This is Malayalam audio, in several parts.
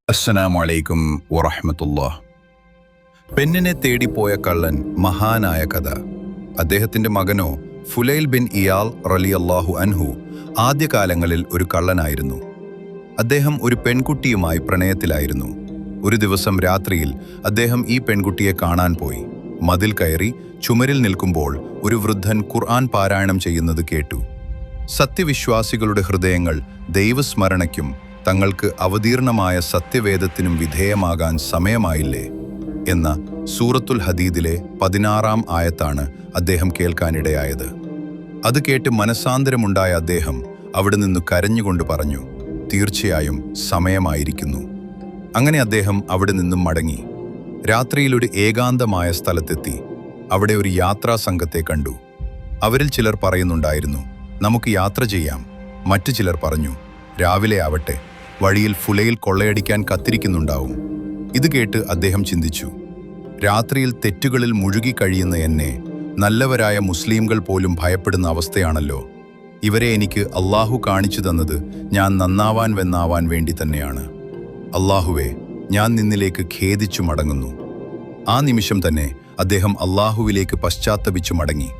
അസ്സലാമു അലൈക്കും വറഹ്മത്തുള്ളാഹ്. പെണ്ണിനെ തേടിപ്പോയ കള്ളൻ മഹാനായ കഥ. അദ്ദേഹത്തിന്റെ മകനോ ഫുലൈൽ ബിൻ ഇയാൽ റളിയല്ലാഹു അൻഹു ആദ്യകാലങ്ങളിൽ ഒരു കള്ളനായിരുന്നു. അദ്ദേഹം ഒരു പെൺകുട്ടിയുമായി പ്രണയത്തിലായിരുന്നു. ഒരു ദിവസം രാത്രിയിൽ അദ്ദേഹം ഈ പെൺകുട്ടിയെ കാണാൻ പോയി. മതിൽ കയറി ചുമരിൽ നിൽക്കുമ്പോൾ ഒരു വൃദ്ധൻ ഖുർആൻ പാരായണം ചെയ്യുന്നത് കേട്ടു. സത്യവിശ്വാസികളുടെ ഹൃദയങ്ങൾ ദൈവസ്മരണയ്ക്കും തങ്ങൾക്ക് അവതീർണമായ സത്യവേദത്തിനും വിധേയമാകാൻ സമയമായില്ലേ എന്ന സൂറത്തുൽ ഹദീദിലെ 16-ാം ആയത്താണ് അദ്ദേഹം കേൾക്കാനിടയായത്. അത് കേട്ട് മനസാന്തരമുണ്ടായ അദ്ദേഹം അവിടെ നിന്ന് കരഞ്ഞുകൊണ്ട് പറഞ്ഞു, തീർച്ചയായും സമയമായിരിക്കുന്നു. അങ്ങനെ അദ്ദേഹം അവിടെ നിന്നും മടങ്ങി. രാത്രിയിൽ ഒരു ഏകാന്തമായ സ്ഥലത്തെത്തി. അവിടെ ഒരു യാത്രാ സംഘത്തെ കണ്ടു. അവരിൽ ചിലർ പറയുന്നുണ്ടായിരുന്നു, നമുക്ക് യാത്ര ചെയ്യാം. മറ്റു ചിലർ പറഞ്ഞു, രാവിലെ ആവട്ടെ, വഴിയിൽ ഫുലൈൽ കൊള്ളയടിക്കാൻ കത്തിരിക്കുന്നുണ്ടാവും. ഇത് കേട്ട് അദ്ദേഹം ചിന്തിച്ചു, രാത്രിയിൽ തെറ്റുകളിൽ മുഴുകിക്കഴിയുന്ന എന്നെ നല്ലവരായ മുസ്ലിംകൾ പോലും ഭയപ്പെടുന്ന അവസ്ഥയാണല്ലോ. ഇവരെ എനിക്ക് അള്ളാഹു കാണിച്ചു തന്നത് ഞാൻ നന്നാവാൻ വെന്നാവാൻ വേണ്ടി തന്നെയാണ്. അള്ളാഹുവേ, ഞാൻ നിന്നിലേക്ക് ഖേദിച്ചു മടങ്ങുന്നു. ആ നിമിഷം തന്നെ അദ്ദേഹം അള്ളാഹുവിലേക്ക് പശ്ചാത്തപിച്ചു മടങ്ങി.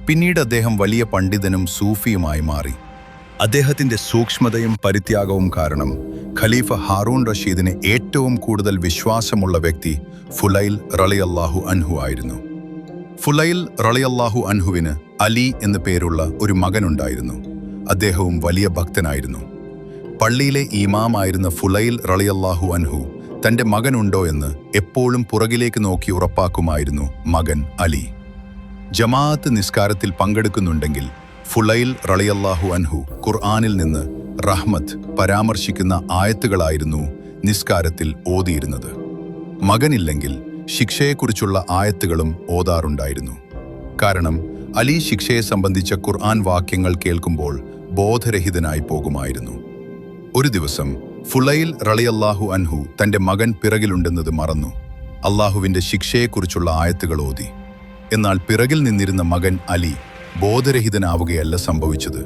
പിന്നീട് അദ്ദേഹം വലിയ പണ്ഡിതനും സൂഫിയുമായി മാറി. അദ്ദേഹത്തിന്റെ സൂക്ഷ്മതയും പരിത്യാഗവും കാരണം ഖലീഫ ഹാറൂൺ റഷീദിന് ഏറ്റവും കൂടുതൽ വിശ്വാസമുള്ള വ്യക്തി ഫുലൈൽ റളിയല്ലാഹു അൻഹു ആയിരുന്നു. ഫുലൈൽ റളിയല്ലാഹു അൻഹുവിന് അലി എന്നു പേരുള്ള ഒരു മകനുണ്ടായിരുന്നു. അദ്ദേഹവും വലിയ ഭക്തനായിരുന്നു. പള്ളിയിലെ ഇമാമായിരുന്ന ഫുലൈൽ റളിയല്ലാഹു അൻഹു തന്റെ മകനുണ്ടോ എന്ന് എപ്പോഴും പുറകിലേക്ക് നോക്കി ഉറപ്പാക്കുമായിരുന്നു മകൻ അലി. ജമാഅത്ത് നിസ്കാരത്തിൽ പങ്കെടുക്കുന്നുണ്ടെങ്കിൽ ഫുലൈൽ റളിയല്ലാഹു അൻഹു ഖുർആനിൽ നിന്ന് റഹ്മത്ത് പരാമർശിക്കുന്ന ആയത്തുകളായിരുന്നു നിസ്കാരത്തിൽ ഓതിയിരുന്നത്. മകനില്ലെങ്കിൽ ശിക്ഷയെക്കുറിച്ചുള്ള ആയത്തുകളും ഓതാറുണ്ടായിരുന്നു. കാരണം അലി ശിക്ഷയെ സംബന്ധിച്ച ഖുർആൻ വാക്യങ്ങൾ കേൾക്കുമ്പോൾ ബോധരഹിതനായി പോകുമായിരുന്നു. ഒരു ദിവസം ഫുലൈൽ റളിയല്ലാഹു അൻഹു തന്റെ മകൻ പിറകിലുണ്ടെന്നത് മറന്നു അള്ളാഹുവിന്റെ ശിക്ഷയെക്കുറിച്ചുള്ള ആയത്തുകൾ ഓതി. എന്നാൽ പിറകിൽ നിന്നിരുന്ന മകൻ അലി ബോധരഹിതനാവുകയല്ല സംഭവിച്ചത്.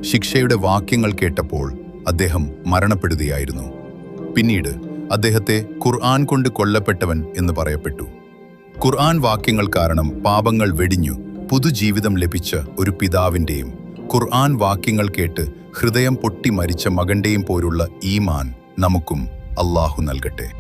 ശിക്ഷയുടെ വാക്യങ്ങൾ കേട്ടപ്പോൾ അദ്ദേഹം മരണപ്പെടുകയായിരുന്നു. പിന്നീട് അദ്ദേഹത്തെ ഖുർആൻ കൊണ്ട് കൊല്ലപ്പെട്ടവൻ എന്ന് പറയപ്പെട്ടു. ഖുർആൻ വാക്യങ്ങൾ കാരണം പാപങ്ങൾ വെടിഞ്ഞു പുതുജീവിതം ലഭിച്ച ഒരു പിതാവിൻ്റെയും ഖുർആൻ വാക്യങ്ങൾ കേട്ട് ഹൃദയം പൊട്ടി മരിച്ച മകന്റെയും പോലുള്ള ഈമാൻ നമുക്കും അള്ളാഹു നൽകട്ടെ.